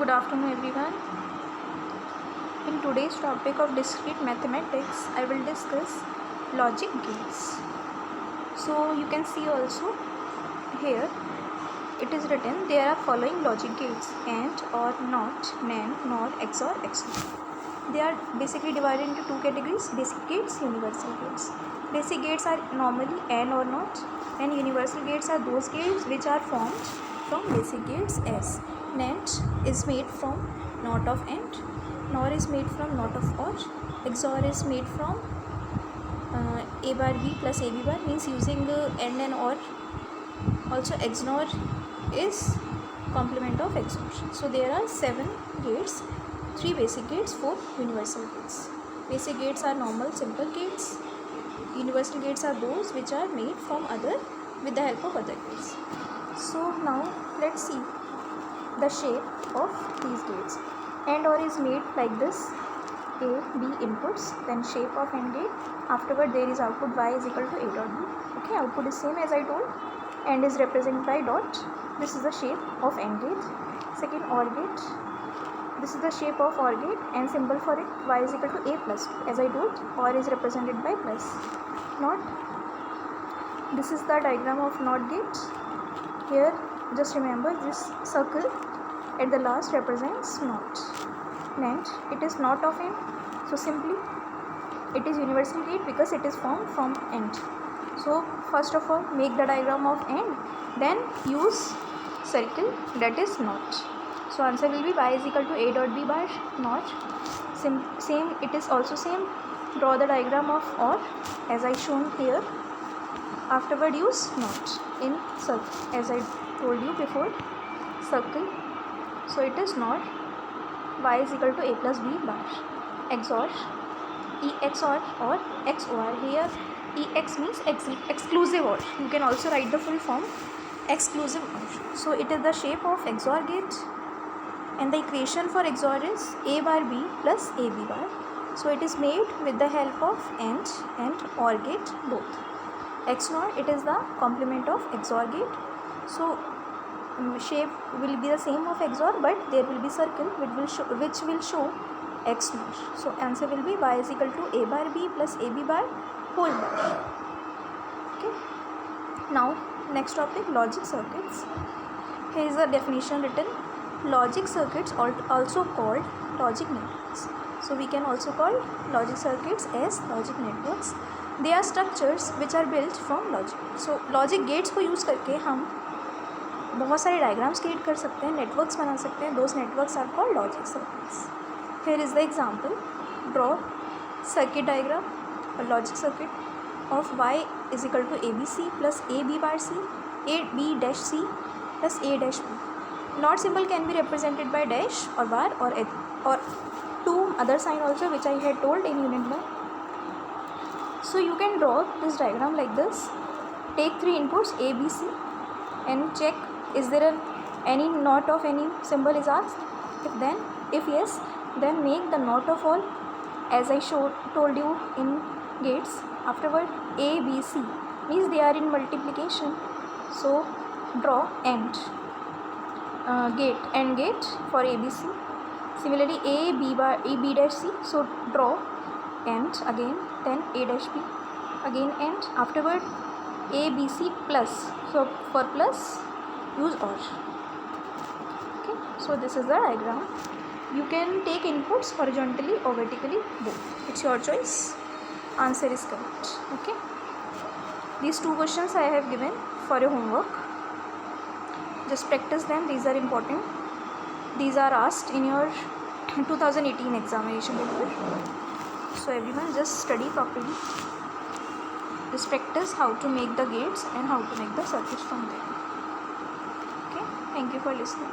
Good afternoon everyone. In today's topic of discrete mathematics, I will discuss logic gates. So you can see also here it is written there are following logic gates: AND, OR, NOT, NAND, NOR, XOR, XOR. They are basically divided into two categories: basic gates, universal gates. Basic gates are normally AND or NOT, and universal gates are those gates which are formed from basic gates as NAND is made from NOT of AND, NOR is made from NOT of OR, XOR is made from A bar B plus AB bar, means using AND and OR. Also XNOR is complement of XOR. So there are 7 gates, 3 basic gates, 4 universal gates. Basic gates are normal simple gates. Universal gates are those which are made from other with the help of other gates. So now let's see the shape of these gates. AND OR is made like this: A, B inputs, then shape of AND gate. Afterward there is output y is equal to A dot B. Okay, output is same as I told. AND is represented by dot. This is the shape of AND gate. Second, OR gate. This is the shape of OR gate, and symbol for it y is equal to A plus 2. As I told, OR is represented by plus. NOT. This is the diagram of NOT gate. Here just remember this circle at the last represents NOT. NAND, it is NOT of AND, so simply it is universal gate because it is formed from AND. So first of all make the diagram of AND, then use circle, that is NOT. So answer will be y is equal to A dot B bar NOT. Same, it is also same. Draw the diagram of OR as I shown here. Afterward use NOT in circle as I told you before, circle. So it is NOT, y is equal to A plus B bar. XOR, EXOR or XOR. Here EX means exclusive OR. You can also write the full form exclusive OR. So it is the shape of XOR gate, and the equation for XOR is A bar B plus AB bar. So it is made with the help of AND and OR gate both. XNOR, it is the complement of XOR gate. So shape will be the same of XOR, but there will be circle which will show XNOR. So answer will be y is equal to A bar B plus AB bar whole bar. Okay. Now next topic, logic circuits. Here is the definition written: logic circuits also called logic networks. So we can also call logic circuits as logic networks. They are structures which are built from logic. So logic gates को use करके हम बहुत सारे diagrams create कर सकते हैं, networks बना सकते हैं. Those networks are called logic circuits. Here is the example. Draw circuit diagram और logic circuit of y is equal to a b c plus a b bar c, a b dash c plus a dash b. Not symbol can be represented by dash और bar और two other sign also which I had told in unit 1. So you can draw this diagram like this. Take 3 inputs A, B, C and check is there any NOT of any symbol is asked. If yes, then make the NOT of all as I told you in gates. Afterward A, B, C means they are in multiplication. So draw AND gate for A, B, C. Similarly A, B bar, A, B dash C. So draw AND again, then A dash B again AND. Afterward A, B, C plus. So for plus use OR. Okay, so this is the diagram. You can take inputs horizontally or vertically, both. It's your choice. Answer is correct. Okay, these 2 questions I have given for your homework. Just practice them. These are important. These are asked in your 2018 examination paper. So everyone just study properly. Just practice how to make the gates and how to make the circuits from there. Okay, thank you for listening.